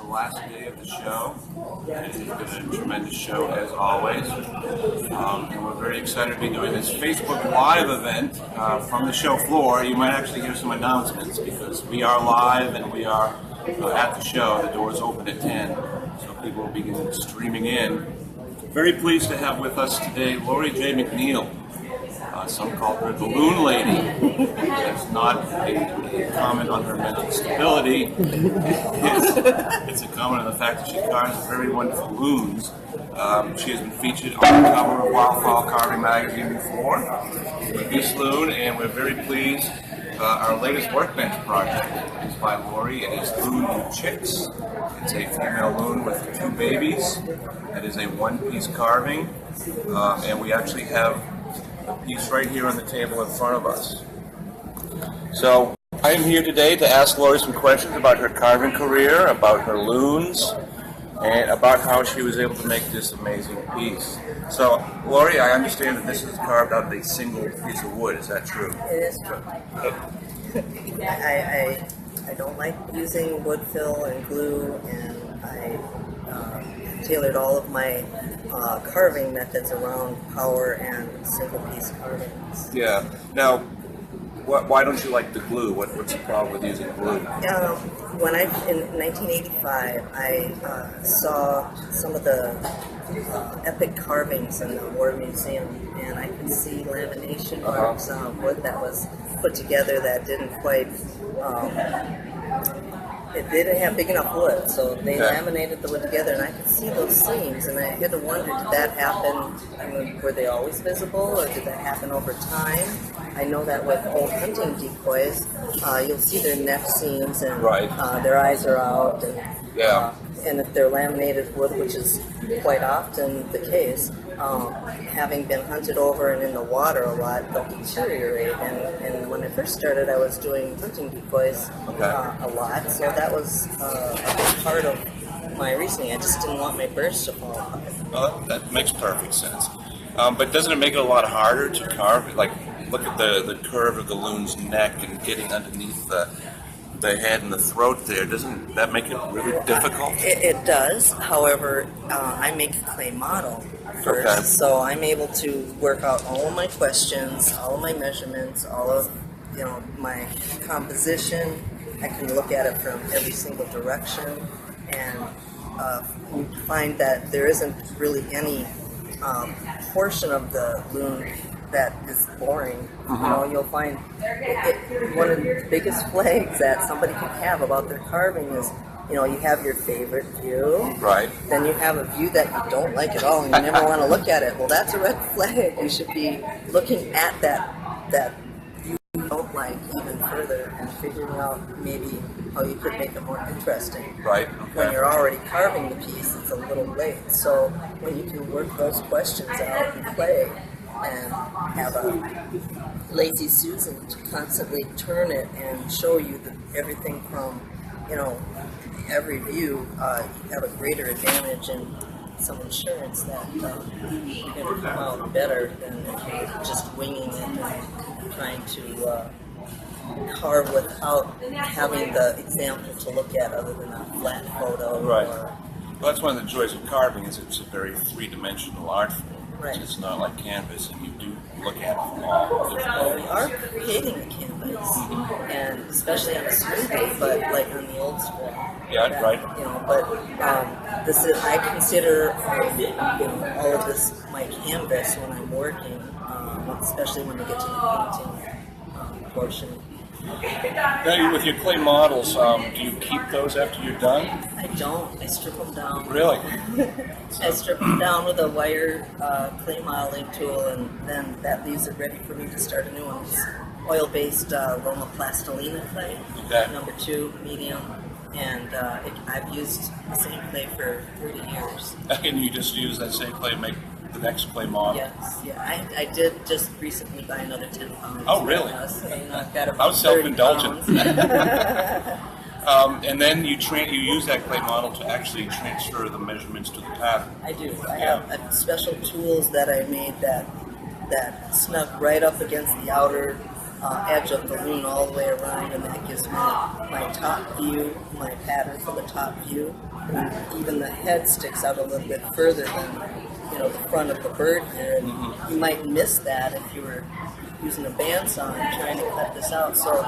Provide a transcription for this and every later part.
last day of the show. It's been a tremendous show as always. And we're very excited to be doing this Facebook Live event from the show floor. You might actually hear some announcements because we are live and we are at the show. The doors open at 10, so people will begin streaming in. Very pleased to have with us today Laurie J. McNeil. Some call her the Loon Lady. That's not a comment on her mental stability. It's a comment on the fact that she carves very wonderful loons. She has been featured on the cover of Wildfowl Carving magazine before with this loon, and we're very pleased. Our latest workbench project is by Laurie. It is Loon Chicks. It's a female loon with 2 babies. It is a one-piece carving, and we actually have a piece right here on the table in front of us. So I am here today to ask Laurie some questions about her carving career, about her loons, and about how she was able to make this amazing piece. So Laurie, I understand that this is carved out of a single piece of wood. Is that true? It is true. I don't like using wood fill and glue, and I tailored all of my carving methods around power and single piece carvings. Yeah. Now, why don't you like the glue? What's the problem with using glue? In 1985, I saw some of the epic carvings in the War Museum, and I could see lamination marks on wood that was put together that didn't quite. It didn't have big enough wood, so they laminated the wood together, and I could see those seams, and I had to wonder, did that happen, were they always visible, or did that happen over time? I know that with old hunting decoys, you'll see their neck seams, and their eyes are out, and if they're laminated wood, which is quite often the case, having been hunted over and in the water a lot, they'll deteriorate. And when I first started, I was doing hunting decoys a lot, so that was a big part of my reasoning. I just didn't want my birds to fall apart. Well, that makes perfect sense. But doesn't it make it a lot harder to carve? Like, look at the curve of the loon's neck and getting underneath the head and the throat there. Doesn't that make it really difficult? It does. However, I make a clay model first, so I'm able to work out all of my questions, all of my measurements, all of my composition. I can look at it from every single direction, and find that there isn't really any portion of the loon that is boring. You'll find one of the biggest flags that somebody can have about their carving is, you have your favorite view. Right. Then you have a view that you don't like at all and you never want to look at it. Well, that's a red flag. You should be looking at that view you don't like even further and figuring out maybe how you could make it more interesting. Right. Okay. When you're already carving the piece, it's a little late. So when you can work those questions out and play, and have a lazy Susan to constantly turn it and show you everything from, every view, you have a greater advantage and some insurance that you're going to come out better than if you're just winging it and trying to carve without having the example to look at other than a flat photo. Right. Well, that's one of the joys of carving is it's a very three-dimensional art form. Right. It's not like canvas, and you do look at it from all different angles. We are creating a canvas, and especially on a smoothie, but like on the old school. Yeah, right. But this is, I consider all of this my canvas when I'm working, especially when we get to the painting portion. Now, with your clay models, do you keep those after you're done? I don't. I strip them down. Really? I strip them down with a wire clay modeling tool, and then that leaves it ready for me to start a new one. It's oil-based Roma Plastilina clay, number 2, medium, and I've used the same clay for 30 years. And you just use that same clay to make the next clay model? Yes, yeah. I did just recently buy another 10 pounds. Oh, really? I've got about I was self-indulgent. And then you use that clay model to actually transfer the measurements to the pattern. I do. I have special tools that I made that snug right up against the outer edge of the loon all the way around, and that gives me my top view, my pattern for the top view. And even the head sticks out a little bit further than the front of the bird here, and you might miss that if you were using a bandsaw and trying to cut this out. So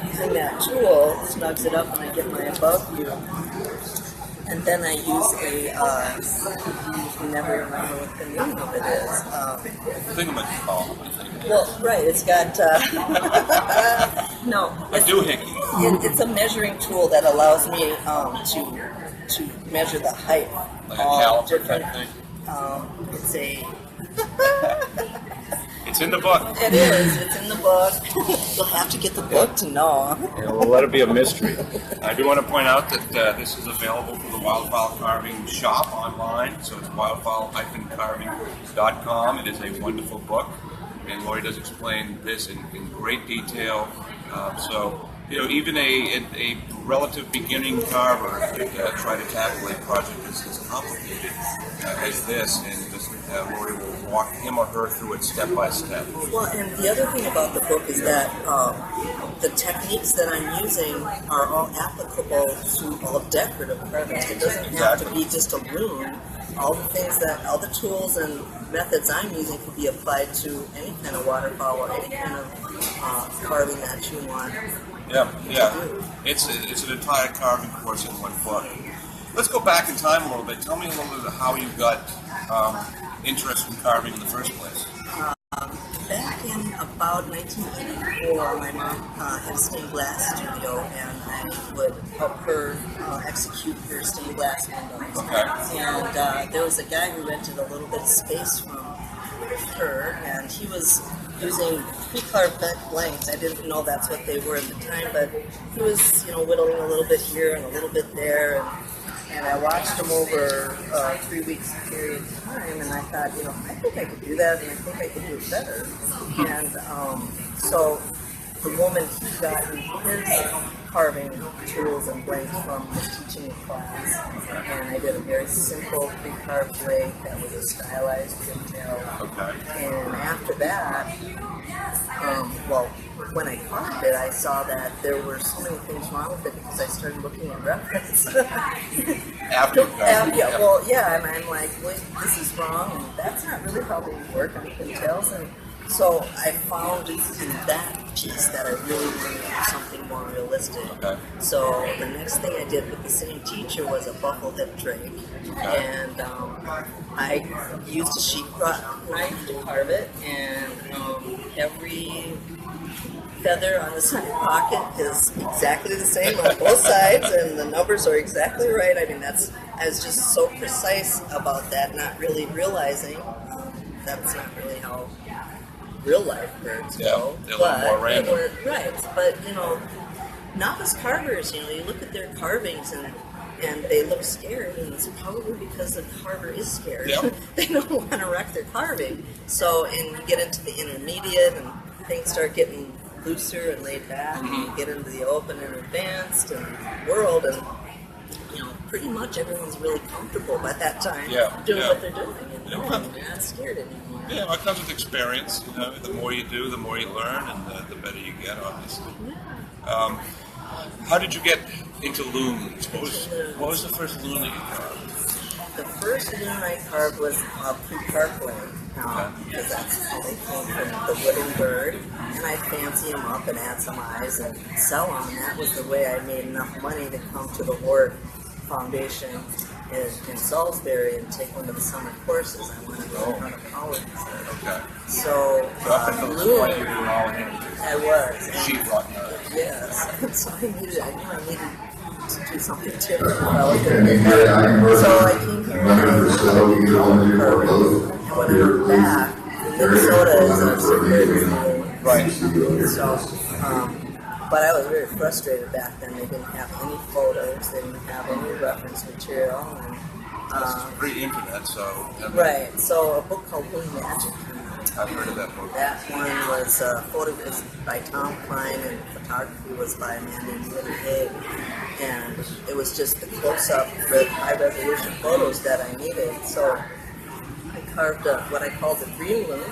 using that tool snugs it up, and I get my above view. And then I use a, you never remember what the name of it is. Well, right, it's got, no. A doohickey. It's a measuring tool that allows me to measure the height. Like a caliper type thing? It's a... It's in the book. It is. It's in the book. You'll have to get the book to know. Yeah, we'll let it be a mystery. I do want to point out that this is available for the Wildfowl Carving shop online. So it's wildfowl-carving.com. It is a wonderful book. And Laurie does explain this in great detail. So, even a relative beginning carver could try to tackle a project as complicated as this, and Laurie will walk him or her through it step by step. Well, and the other thing about the book is that the techniques that I'm using are all applicable to all decorative carvings. It doesn't have to be just a loon. All the tools and methods I'm using can be applied to any kind of waterfowl or any kind of carving that you want. Yeah. It's an entire carving course in one book. Let's go back in time a little bit. Tell me a little bit about how you got interested in carving in the first place. Back in about 1984, my mom had a stained glass studio, and I would help her execute her stained glass windows. Okay. And there was a guy who rented a little bit of space from her, and he was using pre-carved blanks. I didn't know that's what they were at the time, but he was, whittling a little bit here and a little bit there, and I watched him over a 3 weeks period of time, and I thought, I think I could do that, and I think I could do it better. And so the woman he got his carving tools and blanks from was teaching a class, and I did a very simple pre-carved blade that was a stylized pigtail. Okay. And after that, when I carved it, I saw that there were so many things wrong with it because I started looking at reference. After and I'm like, wait, this is wrong, and that's not really how they work on pigtails. And so I found in that piece that I really wanted to do something more realistic. Okay. So the next thing I did with the same teacher was a buffle hip drake, and I used a sheepskin knife to carve it, and every feather on the side pocket is exactly the same on both sides, and the numbers are exactly right. I mean, I was just so precise about that, not really realizing that's not really how real life birds go. They're a little more random. Right, but novice carvers, you look at their carvings and they look scared, and it's probably because the carver is scared. Yep. They don't want to wreck their carving. So, and you get into the intermediate, and things start getting looser and laid back, and you get into the open and advanced and world, and pretty much everyone's really comfortable by that time doing what they're doing, and they're not scared anymore. Yeah, it comes with experience. The more you do, the more you learn, and the better you get, obviously. How did you get into loons? What was the first loon that you carved? The first loon I carved was pre-parkway, because that's how they came from the wooden bird, and I'd fancy them up and add some eyes and sell them, and that was the way I made enough money to come to the Ward Foundation in Salisbury and take one of the summer courses. I wanted to learn how to power these. Okay. So, up until this point, you were doing all in. I was. Sheetrock. Yes. So I knew I needed to do something different. So I came here and I when I went back, Minnesota is a security state. Right. So, but I was very frustrated back then. They didn't have any photos. They didn't have any reference material. And, it's pre-internet, so... Right. So a book called Loon Magic came out. I've heard of that book. That one was photographs by Tom Klein, and photography was by a man named Willie Haig. And it was just the close-up, high-resolution photos that I needed. So I carved what I called a green loon,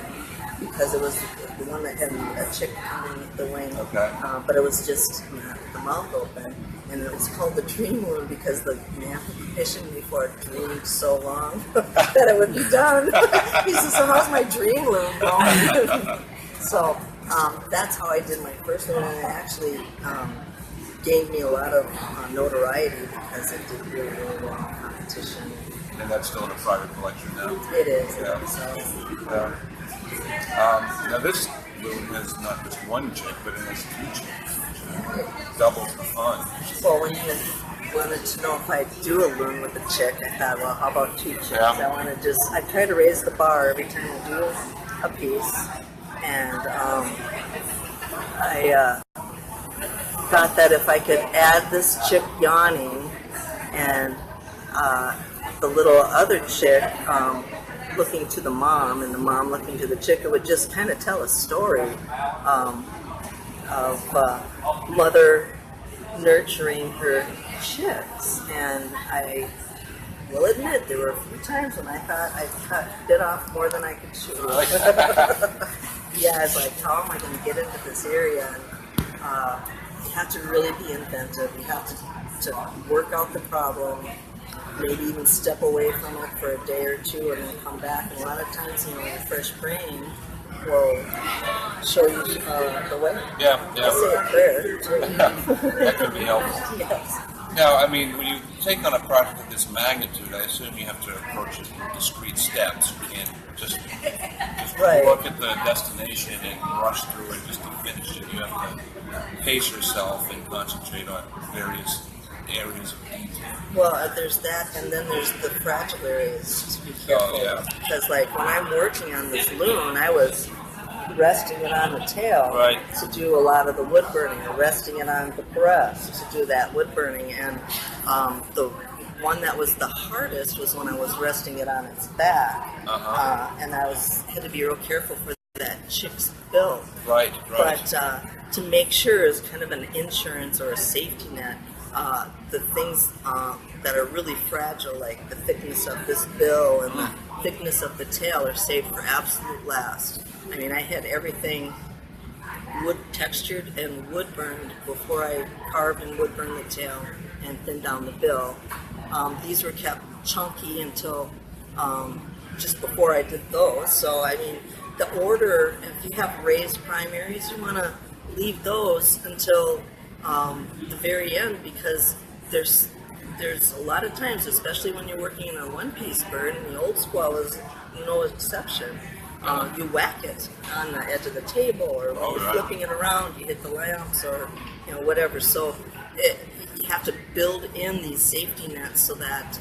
because it was the one that had a chick underneath the wing. Okay. But it was just the mouth open, and it was called the dream loon because the man who commissioned me for it dreamed so long that it would be done. He said, "So how's my dream loon going?" So that's how I did my first one, and it actually gained me a lot of notoriety because it did really, really well in competition. And that's still in a private collection now? It is. Yeah. So, now this loon has not just one chick, but it has two chicks. Doubles the fun. well, when you wanted to know if I do a loon with a chick, I thought, well, how about two chicks? Yeah. I try to raise the bar every time I do a piece, and I thought that if I could add this chick yawning and the little other chick looking to the mom and the mom looking to the chick, it would just kind of tell a story of mother nurturing her chicks. And I will admit there were a few times when I thought I bit off more than I could chew. Yeah, it's like, how am I going to get into this area? And you have to really be inventive. You have to work out the problem, maybe even step away from it for a day or two and then come back. And a lot of times, your fresh brain will show you the way. Yeah. I say a prayer, too. That could be helpful. Yes. Now, I mean, when you take on a project of this magnitude, I assume you have to approach it in discrete steps. You can't just Right. look at the destination and rush through it just to finish it. You have to pace yourself and concentrate on various areas of detail. Well, there's that, and then there's the fragile areas to be careful. Oh, yeah. Because, like, when I'm working on this loon, I was resting it on the tail Right. to do a lot of the wood burning, or resting it on the breast to do that wood burning. And the one that was the hardest was when I was resting it on its back. And I had to be real careful for that chick's bill. Right. But to make sure as kind of an insurance or a safety net, the things that are really fragile, like the thickness of this bill and the thickness of the tail, are saved for absolute last. I mean, I had everything wood textured and wood burned before I carved and wood burned the tail and thinned down the bill. These were kept chunky until just before I did those. So, I mean, the order, if you have raised primaries, you want to leave those until the very end, because there's a lot of times, especially when you're working in a one-piece bird, and the old squaw is no exception, you whack it on the edge of the table, or when you're flipping it around, you hit the lamps, or whatever. So you have to build in these safety nets so that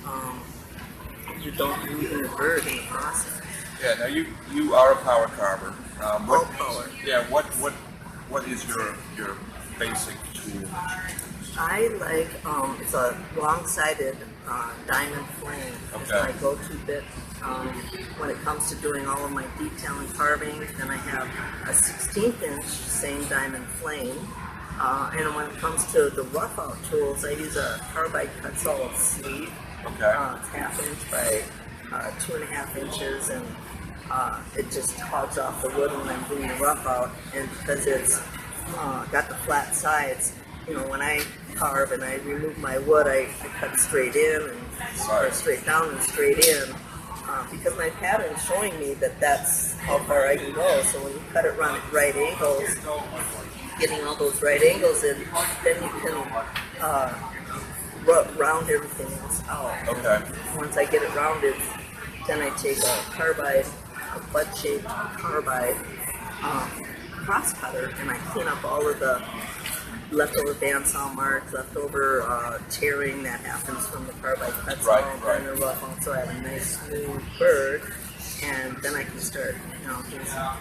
you don't ruin your bird in the process. Yeah. Now you are a power carver. All power. Yeah. What is your basic tool? I like, it's a long-sided diamond flame. It's Okay. my go-to bit when it comes to doing all of my detail and carving. Then I have a 16th inch same diamond flame. And when it comes to the rough-out tools, I use a carbide cut solid sleeve. Okay. It's 1/2 inch by 2.5 inches, and it just hogs off the wood when I'm doing the rough-out. And because it's got the flat sides, when I carve and I remove my wood, I cut straight in and or straight down and straight in, because my pattern's showing me that that's how far I can go. So when you cut it right angles, getting all those right angles in, then you can round everything else out. Okay. Once I get it rounded, then I take a butt-shaped carbide cross cutter, and I clean up all of the leftover bandsaw marks, leftover tearing that happens from the carbide cuts. Right. And the rough, so I have a nice smooth bird, and then I can start, doing some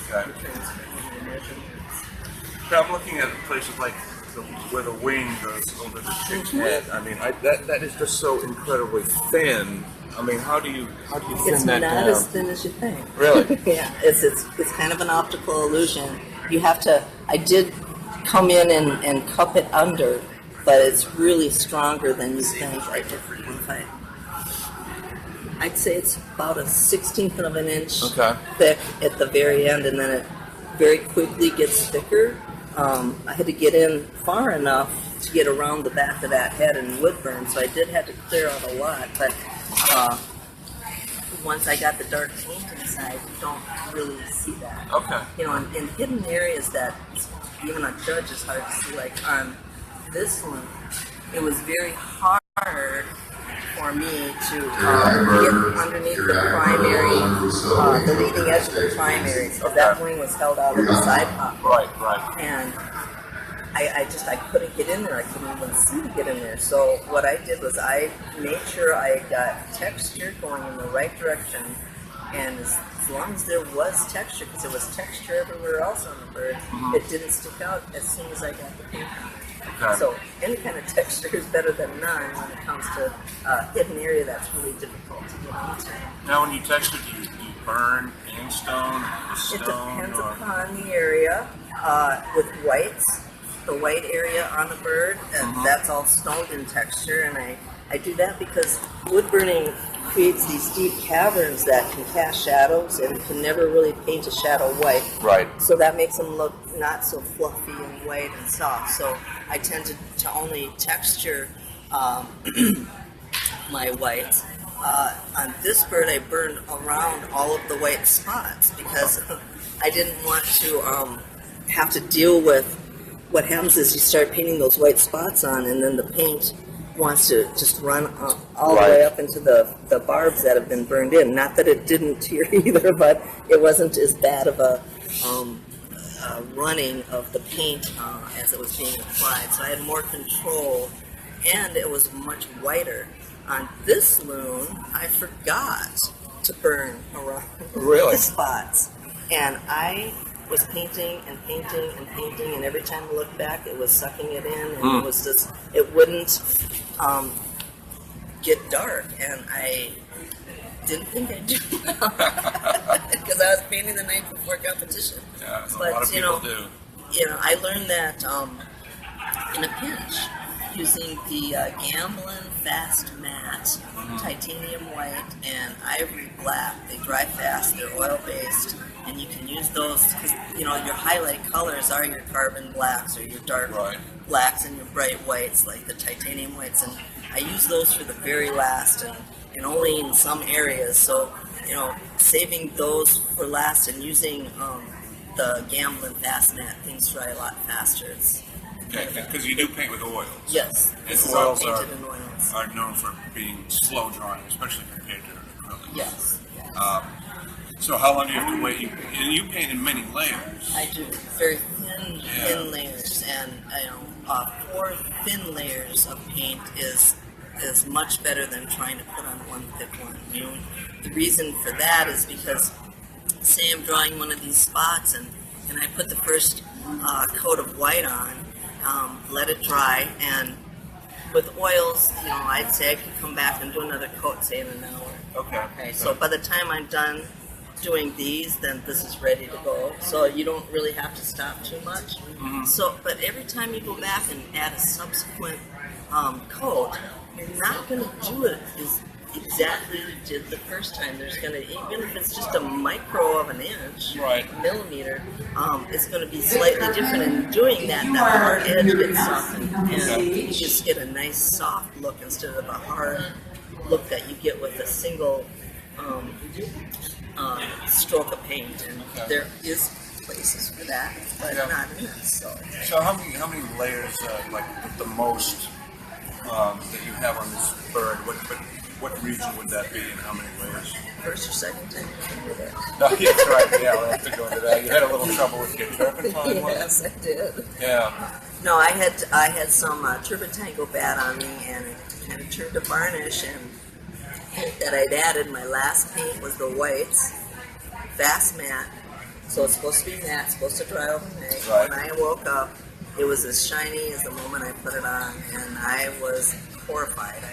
drawing, transferring my measurements. Now I'm looking at places like where the wing goes over the chick's head. I mean, that is just so incredibly thin. I mean, how do you thin that down? It's not as thin as you think. Really? Yeah, it's kind of an optical illusion. You have to. I did come in and cup it under, but it's really stronger than you think. I'd say it's about a 16th of an inch Okay. thick at the very end, and then it very quickly gets thicker. I had to get in far enough to get around the back of that head and wood burn, so I did have to clear out a lot, but once I got the dark paint inside, you don't really see that. Okay. You know, in hidden areas that even a judge is hard to see, like on this one, it was very hard for me to get underneath the primary, the leading edge of the primary. So that wing was held out of the side pop. Right. And I couldn't get in there. I couldn't even see to get in there. So what I did was I made sure I got texture going in the right direction. And as long as there was texture, because there was texture everywhere else on the bird, it didn't stick out as soon as I got the paint on. Okay. So any kind of texture is better than none when it comes to hidden area that's really difficult to get into. Now, when you texture, do you burn in stone, It depends upon the area. With whites, the white area on the bird, and that's all stoned in texture, and I do that because wood burning creates these deep caverns that can cast shadows and can never really paint a shadow white. Right. So that makes them look not so fluffy and white and soft. So I tend to only texture my whites. On this bird, I burned around all of the white spots because I didn't want to have to deal with what happens is you start painting those white spots on, and then the paint wants to just run all the way up into the barbs that have been burned in. Not that it didn't here either, but it wasn't as bad of a running of the paint as it was being applied. So I had more control, and it was much whiter. On this loon, I forgot to burn around the spots, and I was painting and painting and painting, and every time I looked back, it was sucking it in, and it was just, it wouldn't get dark, and I didn't think I'd do that because I was painting the night before competition. Yeah, but, a lot of people do. I learned that in a pinch, using the Gamblin Fast Matte titanium white and ivory black. They dry fast, they're oil-based, and you can use those because, your highlight colors are your carbon blacks or your dark blacks and your bright whites, like the titanium whites, and I use those for the very last and only in some areas. So, saving those for last and using the Gamblin Fast Matte, things dry a lot faster. Okay, because you do paint with oils. Yes, And this is all oils painted in oils. are known for being slow drying, especially compared to acrylic. Yes. So how long do you have to wait? You paint in many layers. I do very thin layers, and 4 thin layers of paint is much better than trying to put on one thick one. The reason for that is because, say I'm drawing one of these spots, and I put the first coat of white on, let it dry, and with oils, I'd say I could come back and do another coat, say in an hour. Okay. So by the time I'm done doing these, then this is ready to go. So you don't really have to stop too much. So, but every time you go back and add a subsequent coat, you're not going to do it as exactly you did the first time. There's going to, even if it's just a micro of an inch, millimeter, it's going to be slightly different. And doing that, that hard edge gets softened, and you just get a nice soft look instead of a hard look that you get with a single stroke of paint. And there is places for that, but not in this. So how many layers, the most that you have on this bird? What region would that be, and how many layers? First or second time? No, that's right. Yeah, we'll have to go into that. You had a little trouble with your turpentine. Yes, I did. Yeah. No, I had some turpentine go bad on me, and it kind of turned to varnish. And that I'd added, my last paint was the whites, fast matte. So it's supposed to be matte, it's supposed to dry overnight. When I woke up, it was as shiny as the moment I put it on, and I was horrified.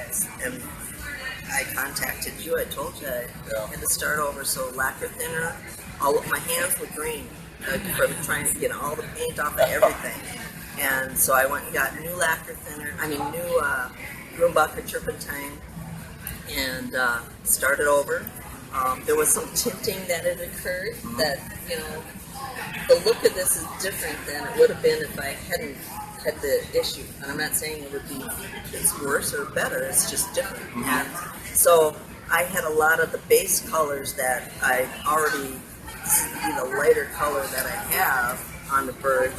I contacted you. I told you I had to start over. So lacquer thinner. All of my hands were green from trying to get all the paint off of everything. And so I went and got new lacquer thinner. New Grumbacher turpentine. and started over. There was some tinting that had occurred that, you know, the look of this is different than it would have been if I hadn't had the issue. And I'm not saying it would be it's worse or better, it's just different. And so I had a lot of the base colors that I already, the lighter color that I have on the bird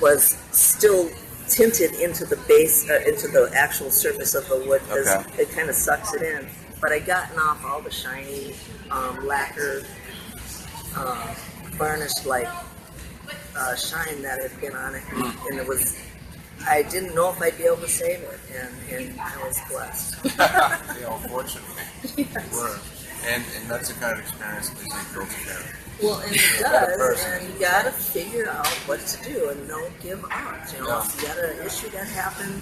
was still tinted into the base, into the actual surface of the wood, because it kind of sucks it in. But I gotten off all the shiny lacquer, varnished like shine that had been on it, and it was. I didn't know if I'd be able to save it, and I was blessed. Fortunately, yes. And that's the kind of experience that they go through. Well, and it does, and you gotta figure out what to do, and don't give up. You know, if you got an issue that happened,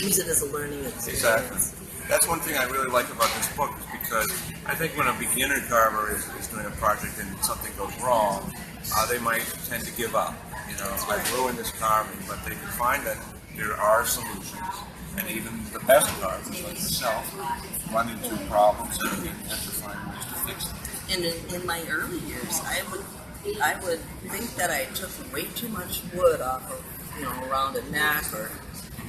use it as a learning experience. Exactly. That's one thing I really like about this book, is because I think when a beginner carver is doing a project and something goes wrong, they might tend to give up. You know, I've ruined this carving, but they can find that there are solutions, and even the best carvers like yourself run into problems and have to find ways to fix them. And in my early years, I would think that I took way too much wood off of, you know, around a neck,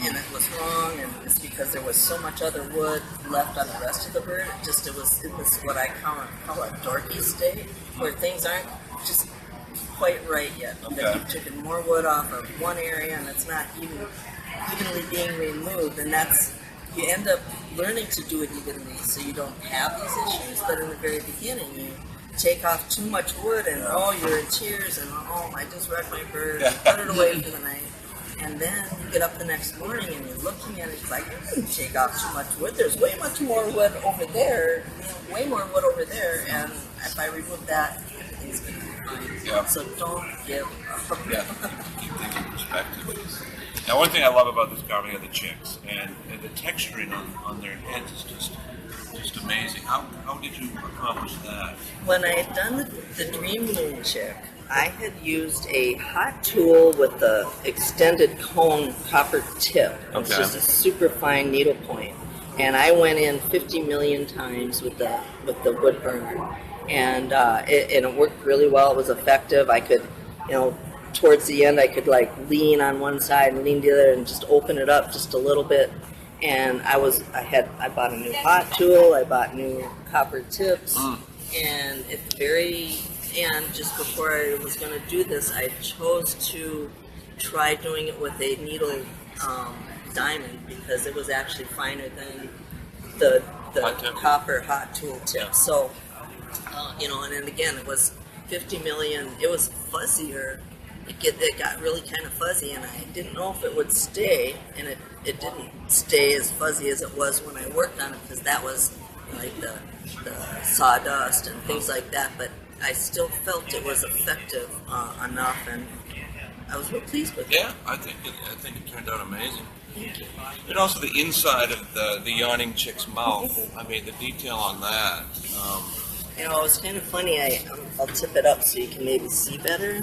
and it was wrong, and it's because there was so much other wood left on the rest of the bird. It was what I call a dorky state, where things aren't just quite right yet. That you've taken more wood off of one area and it's not evenly being removed, and you end up learning to do it evenly so you don't have these issues. But in the very beginning, you take off too much wood and you're in tears and I just wrecked my bird, put it away for the night. And then you get up the next morning and you're looking at it, it's like, I didn't take off too much wood. There's way much more wood over there, way more wood over there, and if I remove that, everything's going to be fine. Yeah. So don't give up. Yeah, keep things in perspective. Now, one thing I love about this carving are the chicks, and the texturing on their heads is just amazing. How did you accomplish that? When I had done the Dream Moon chick, I had used a hot tool with the extended cone copper tip. It's just a super fine needle point. And I went in 50 million times with the wood burner. And it worked really well. It was effective. I could, towards the end, I could like lean on one side and lean the other and just open it up just a little bit. And I bought a new hot tool. I bought new copper tips. And at the very end, just before I was going to do this, I chose to try doing it with a needle diamond, because it was actually finer than the copper hot tool tip. Yeah. So, and then again, it was 50 million. It was fuzzier. It got really kind of fuzzy, and I didn't know if it would stay, and it didn't stay as fuzzy as it was when I worked on it, because that was like the sawdust and things like that, but I still felt it was effective enough, and I was real pleased with it. Yeah, I think it turned out amazing. Thank you. And also the inside of the yawning chick's mouth. I mean, the detail on that. It was kind of funny. I'll tip it up so you can maybe see better.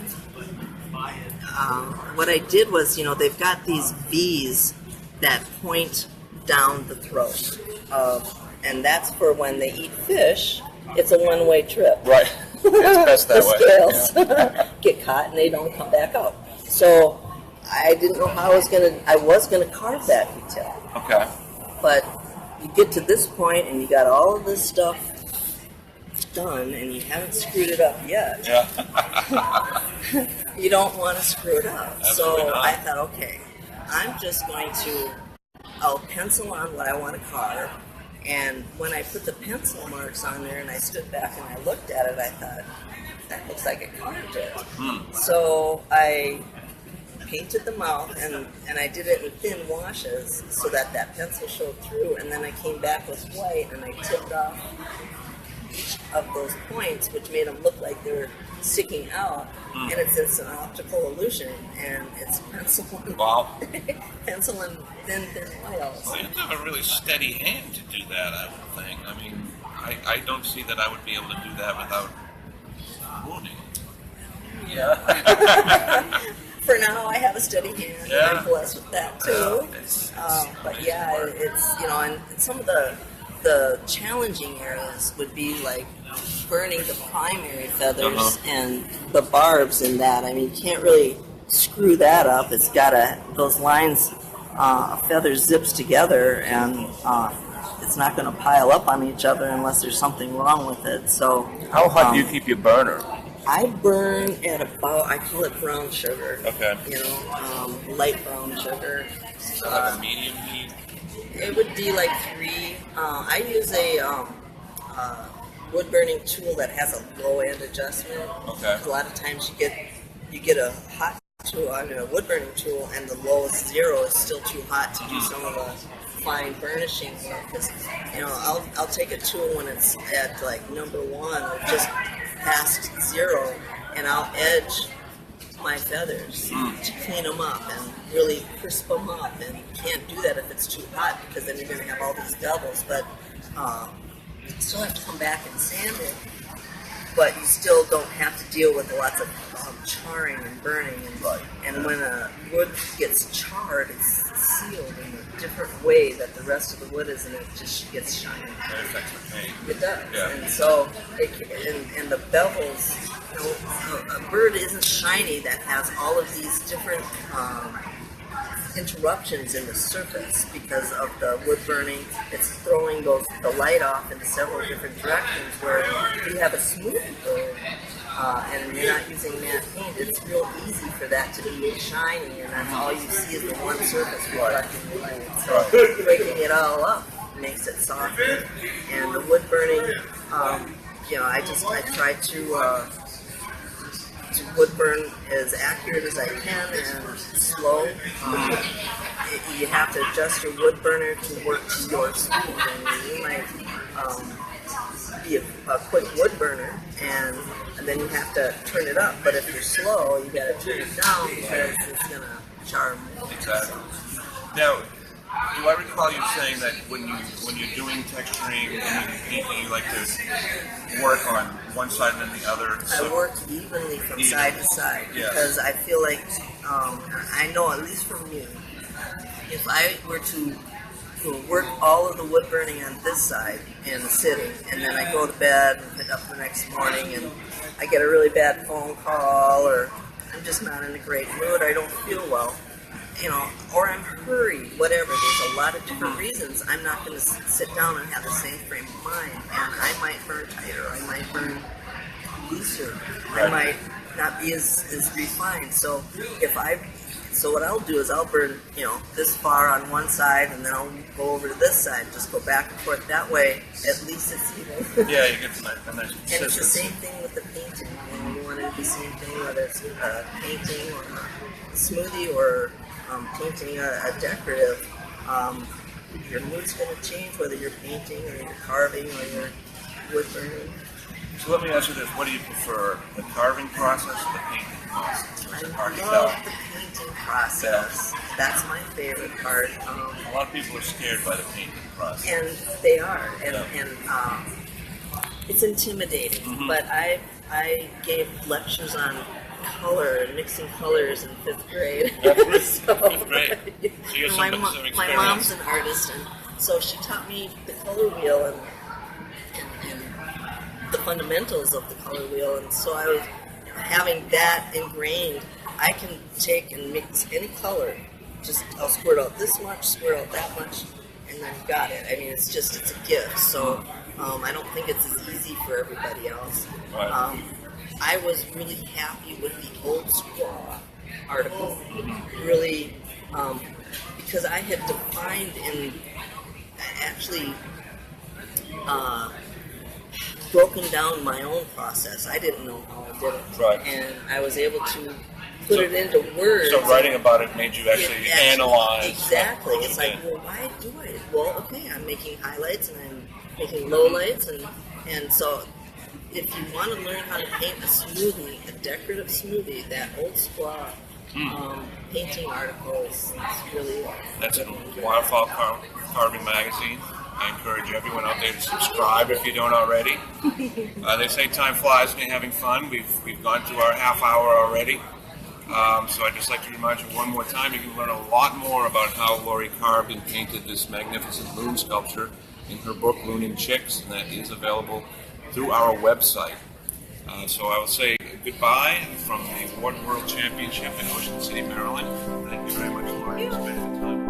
What I did was, they've got these V's that point down the throat, and that's for when they eat fish. It's a one-way trip. Right. It's best that way. The scales get caught and they don't come back out. So I didn't know how I was gonna carve that detail. Okay. But you get to this point and you got all of this stuff done and you haven't screwed it up yet. Yeah. You don't want to screw it up. Absolutely so not. I thought, okay, I'll pencil on what I want to carve. And when I put the pencil marks on there and I stood back and I looked at it, I thought, that looks like I carved it. So I painted the mouth, and I did it in thin washes so that pencil showed through, and then I came back with white and I tipped off each of those points, which made them look like they were sticking out, and it's an optical illusion, and it's pencil and pencil and thin oils. Well, you have to have a really steady hand to do that, I would think. I mean, I don't see that I would be able to do that without wounding. Yeah. For now, I have a steady hand. Yeah. And I'm blessed with that too. But yeah, it's and some of the challenging areas would be like burning the primary feathers and the barbs in that. I mean, you can't really screw that up. It's gotta those lines, feathers zips together, and it's not going to pile up on each other unless there's something wrong with it. So how hot do you keep your burner? I burn at about, I call it brown sugar. Okay. Light brown sugar. So like a medium heat? It would be like 3. I use a wood burning tool that has a low end adjustment. Okay. A lot of times you get a hot tool, a wood burning tool, and the lowest 0 is still too hot to do some of the fine burnishing here. Because I'll take a tool when it's at like number 1 or just past 0, and I'll edge my feathers to clean them up and really crisp them up. And you can't do that if it's too hot, because then you're going to have all these doubles. But you still have to come back and sand it, but you still don't have to deal with lots of charring and burning. And when a wood gets charred, it's sealed in a different way that the rest of the wood is, and it just gets shiny. That affects the paint. It does. Yeah. And so, and the bevels, a bird isn't shiny that has all of these different interruptions in the surface because of the wood burning. It's throwing the light off in several different directions, where you have a smooth bird and you're not using matte paint, it's real easy for that to be shiny, and that's all you see is the one surface reflecting the light. So breaking it all up makes it softer. And the wood burning, I try to wood burn as accurate as I can and slow. You have to adjust your wood burner to work to your speed. I mean, you might be a quick wood burner, and then you have to turn it up. But if you're slow, you got to turn it down because it's gonna char more. Exactly. Now, do I recall you saying that when you're doing texturing and painting, you like to work on one side and then the other? I work evenly from side to side because I feel like I know, at least for me, if I were to work all of the wood burning on this side and sitting, and then I go to bed and pick up the next morning and I get a really bad phone call, or I'm just not in a great mood, I don't feel well, or I'm hurried, whatever. There's a lot of different reasons I'm not going to sit down and have the same frame of mind, and I might burn tighter, I might burn looser, I might not be as refined. So what I'll do is I'll burn, this far on one side, and then I'll go over to this side, just go back and forth that way. At least it's even. Yeah, you get a nice consistency. And it's the same thing with the painting. You want to do the same thing, whether it's painting or a smoothie or painting a decorative. Your mood's going to change whether you're painting or you're carving or you're wood burning. So let me ask you this: what do you prefer, the carving process or the painting process? I love the painting process. Yeah. That's my favorite part. A lot of people are scared by the painting process. And they are, and it's intimidating. Mm-hmm. But I gave lectures on color and mixing colors in 5th grade. So, 5th grade. So you have some my mom's an artist, and so she taught me the color wheel and the fundamentals of the color wheel, and so I was having that ingrained. I can take and mix any color. Just I'll squirt out this much, squirt out that much, and then got it. I mean, it's a gift. So I don't think it's as easy for everybody else. Right. I was really happy with the old squaw article, really, because I had defined and actually broken down my own process. I didn't know how I did it. Right. And I was able to put it into words. So writing about it made you actually analyze. Exactly. It's like, well, why do I? Well, okay, I'm making highlights and I'm making lowlights, and so if you want to learn how to paint a smoothie, a decorative smoothie, that old squaw painting article is really. That's in Wildfowl Carving Magazine. I encourage everyone out there to subscribe if you don't already. They say time flies when you're having fun. We've gone through our half hour already. So I'd just like to remind you one more time, you can learn a lot more about how Laurie carved and painted this magnificent loon sculpture in her book, Looning Chicks, and that is available through our website. So I will say goodbye from the One World Championship in Ocean City, Maryland. Thank you very much, Laurie, for spending the time.